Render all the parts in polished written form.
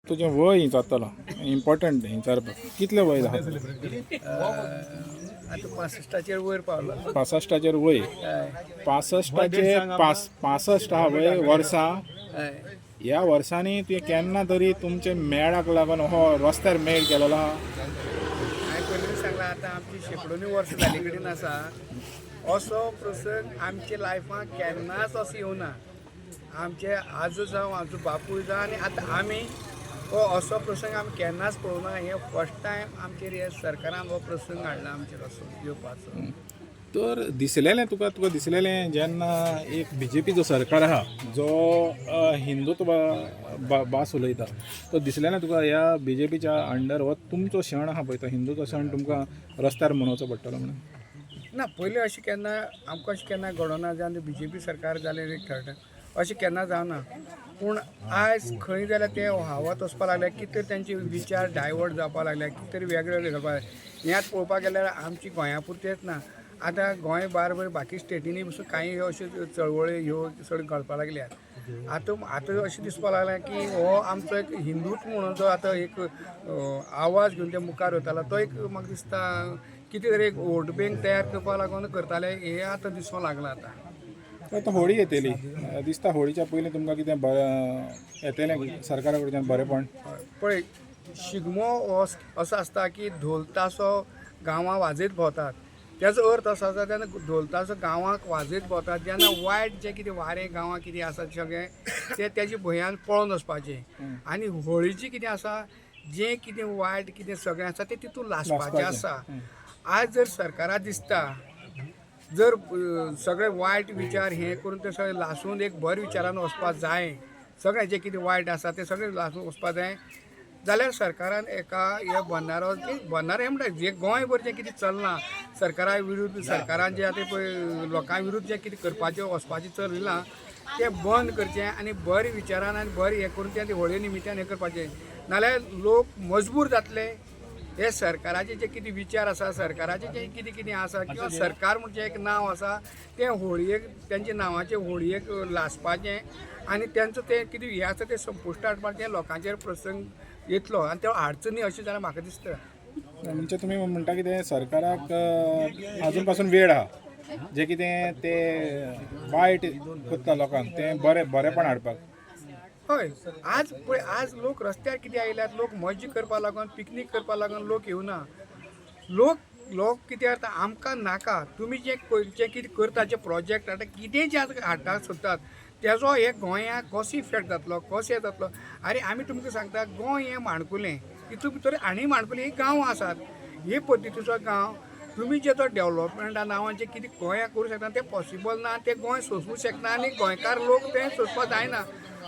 तुजें वय जातलो इम्पॉर्टंट विचारपाक कितलें वय जाता आता 65च्या वयर पावला 65 वय 65 हा वय वर्सां ह्या वर्सांनी तुवें केन्ना तरी तुमचे मेळाक लागून हो रस्त्यार मेळ केलेलो आहा हांवें पयलीं सांगला आतां आमची शेकडोनी वर्स जाली कडेन आसा असो प्रसंग आमच्या लायफाक केन्नाच असो येवना आमचे आजो जावं आमचो बापूय जावं आनी आतां आमी हो असो प्रसंग आमी केन्नाच पळोवना हे फर्स्ट टायम आमचेर हे सरकारान हो प्रसंग हाडला आमचेर असो येवपाचो तर दिसलेलें तुका दिसलेलें जेन्ना एक BJP जो सरकार आहा जो हिंदुत्व भास उलयता तो दिसलेलें तुका ह्या BJPच्या अंडर हो तुमचो सण आहा पळय तो हिंदूचो सण तुमकां रस्त्यार मनोवचो पडटलो म्हणून ना पयलीं अशें केन्ना आमकां अशें केन्ना घडोना जेन्ना BJP सरकार जालें एक थर्ड अशें केन्ना जावना पूण आयज खंय जाल्यार ते व्हांवत वचपा लागले कितें तरी तांचे विचार डायवर्ट जावपा लागले कितें तरी वेगळे वेगळे करपा लागले हें पळोवपाक गेल्यार आमची गोंया पुरतेंच ना आतां गोंय बार बाकी स्टेटीनी पसून कांय अश्यो चळवळी ह्यो चड घडपाक लागल्यात आतां अशें दिसपाक लागलें की हो आमचो एक हिंदूच म्हणून जो आतां एक आवाज घेवन ते मुखार वतालो तो एक म्हाका दिसता कितें तरी एक वोट बँक तयार करपा लागून करताले हे आतां दिसूंक लागलां आतां होळी येतली दिसता होळीच्या पयलीं तुमकां कितें येतलें सरकारा कडच्यान बरेंपण पळय शिगमो हो असो आसता की ढोल तासो गांवां वाजयत भोंवतात तेजो अर्थ असो आसा तेन्ना ढोल तासो गांवांक वाजयत भोंवतात जेन्ना वायट जें कितें वारें गांवां कितें आसा सगळें तें तेज्या भंयान पळोवन वचपाचें आनी होळीचें कितें आसा जें कितें वायट कितें सगळें आसा तें तितून लासपाचें आसा आज जर सरकाराक दिसता जर सगळे वायट विचार हे करून ते सगळे लासून एक बरे विचारान वचपाक जाय सगळें जें कितें वायट आसा तें सगळें लासून वचपाक जाय जाल्यार सरकारान एका हे बंदारो हे म्हणटा जें गोंयभर जें कितें चलना सरकारा विरुद्ध सरकारान जें आतां पळय लोकां विरुद्ध जें कितें करपाचें वचपाचें चलिलां तें बंद करचें आनी बरे विचारान आनी बरें हें करून तें होळये निमित्यान हें करपाचें नाल्यार लोक मजबूर जातले हे सरकाराचे जे कितें विचार आसा सरकाराचें जें कितें कितें आसा किंवा सरकार म्हणचें एक नांव आसा तें होळयेक तेंच्या नांवाचें होळयेक लासपाचें आनी तेंचो तें कितें हें आसा तें संपुश्टां हाडपाचें लोकांचेर प्रसंग येतलो आनी त्यो अडचणी अशें जाल्यार म्हाका दिसता म्हणजे तुमी म्हणटा की ते सरकाराक अजून पासून वेळ आहा जें कितें ते वायट करता लोकांक तें बरेंपण हाडपाक हय आज पळय आज लोक रस्त्यार कितें आयल्यात लोक मजा करपा लागून पिकनीक करपा लागून लोक येवना लोक कितें जाता आमकां नाका तुमी जें कितें करता जें प्रोजेक्ट हाडटा कितें जें हाडटाक सोदतात तेजो हे गोंयाक कसो इफेक्ट जातलो कशें जातलो आरे आमी तुमकां सांगता गोंय हें माणकुलें हितून भितर आनी माणकुलें ही गांव आसात हे पद्दतीचो गांव तुमी जे तो डेव्हलपमेंटा नांवान जें कितें गोंयाक करूं शकता तें पॉसिबल ना तें गोंय सोंसूंक शकना आनी गोंयकार लोक तें सोंसपाक जायना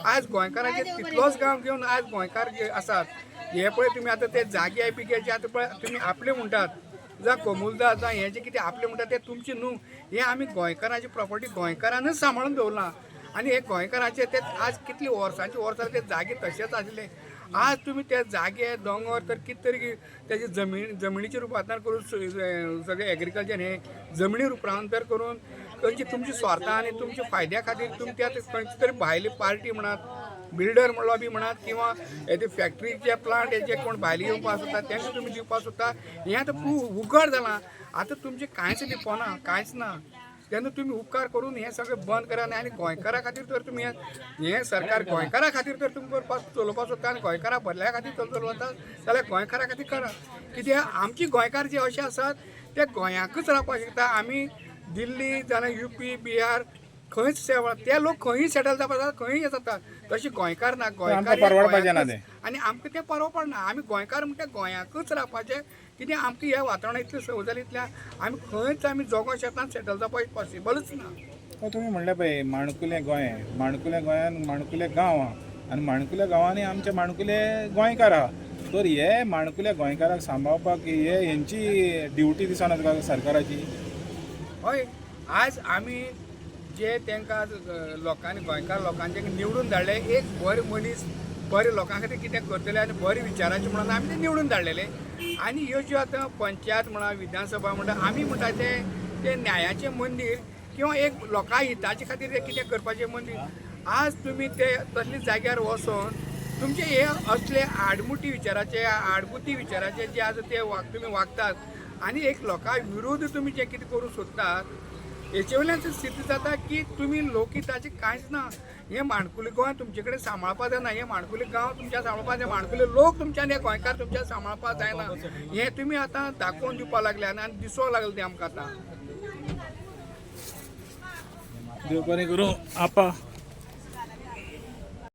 आज गोंयकारांचे तितलोच गांव घेवन आज गोंयकार जे आसात हे पळय तुमी आतां ते जागे पिकेचे आतां पळय तुमी आपले म्हणटात जावं कमुलदास जावं हें जें कितें आपलें म्हणटात तें तुमचें न्हू हें आमी गोंयकारांची प्रॉपर्टी गोंयकारानच सांबाळून दवरलां आनी हे गोंयकारांचे ते आज कितलीं वर्सां ते जागे तशेंच आसले आज तुमी ते जागे दोंगर तर कितें तरी तेजे जमनीचेर रुपांतर करून सगळें एग्रीकल्चर हे जमनी रुपांतर करून खंयची तुमच्या स्वार्था आनी तुमच्या फायद्या खातीर तुमी ते खंयची तरी भायली पार्टी म्हणात बिल्डर म्हणलो बी म्हणात किंवा हे फॅक्टरीचे प्लांट हेचे कोण भायले येवपाक सोदता तेंकां तुमी दिवपाक सोदता हें आतां खूब उघड जालां आतां तुमचें कांयच लिपोना कांयच ना तेन्ना तुमी उपकार करून हें सगळें बंद करात आनी गोंयकारा खातीर तर तुमी हें सरकार गोंयकारा खातीर तर तुमी करपाक चलोवपाक सोदता आनी गोंयकारा भरल्या खातीर चलता जाल्यार गोंयकारा खातीर करा कित्याक आमचे गोंयकार जे अशे आसात ते गोंयाकूच रावपाक शकता आमी दिल्ली जाल्यार UP बिहार खंयच सेवा ते लोक खंयी सेटल जावपाक खंयी जातात तशें गोंयकार ना गोंयकार आनी आमकां तें परवडपाक ना आमी गोंयकार म्हणटा गोंयाकूच रावपाचें कित्याक आमकां ह्या वातावरणांत इतलें संवय जाली इतल्यान आमी खंयच आमी जगो शेतांत सेटल जावपाक पॉसिबलच ना तुमी म्हणलें पळय माणकुलें गोंयान माणकुलें गांव आहा आनी माणकुल्या गांवांनी आमचे माणकुले गोंयकार आहा तर हे माणकुल्या गोंयकाराक सांबाळपाक हेंची ड्युटी दिसना तुका सरकाराची हय आज आमी जे तांकां लोकांनी गोंयकार लोकांचे निवडून धाडले एक बरे मनीस बरे लोकां खातीर कितें करतले आनी बरे विचाराचे म्हणून आमी ते निवडून धाडलेले आनी ह्यो ज्यो आतां पंचायत म्हणा विधानसभा म्हणटा आमी म्हणटा ते न्यायाचें मंदीर किंवा एक लोकां हिताचे खातीर कितें करपाचें मंदीर आज तुमी ते तसल्या जाग्यार वचोन तुमचे हे असले आडमुठी विचाराचे जे आसा ते तुम्ही वागतात आनी एक लोकां विरोध तुम्ही जे कितें करूं सोदतात हेचे वयल्यान सिद्ध जाता की तुम्ही लोकहिताचे कांयच ना. हे माणकुली गोंय तुमचे कडेन सांबाळपा जायना, हे माणकुली गांव तुमच्या सांबाळपा जाय, माणकुली लोक तुमच्यान हे गोंयकार तुमच्या सांबाळपा जायना. हे तुम्ही आतां दाखोवन दिवपा लागल्यात आनी दिसोंक लागले ते आमकां आतां. देव बरें करूं आपा.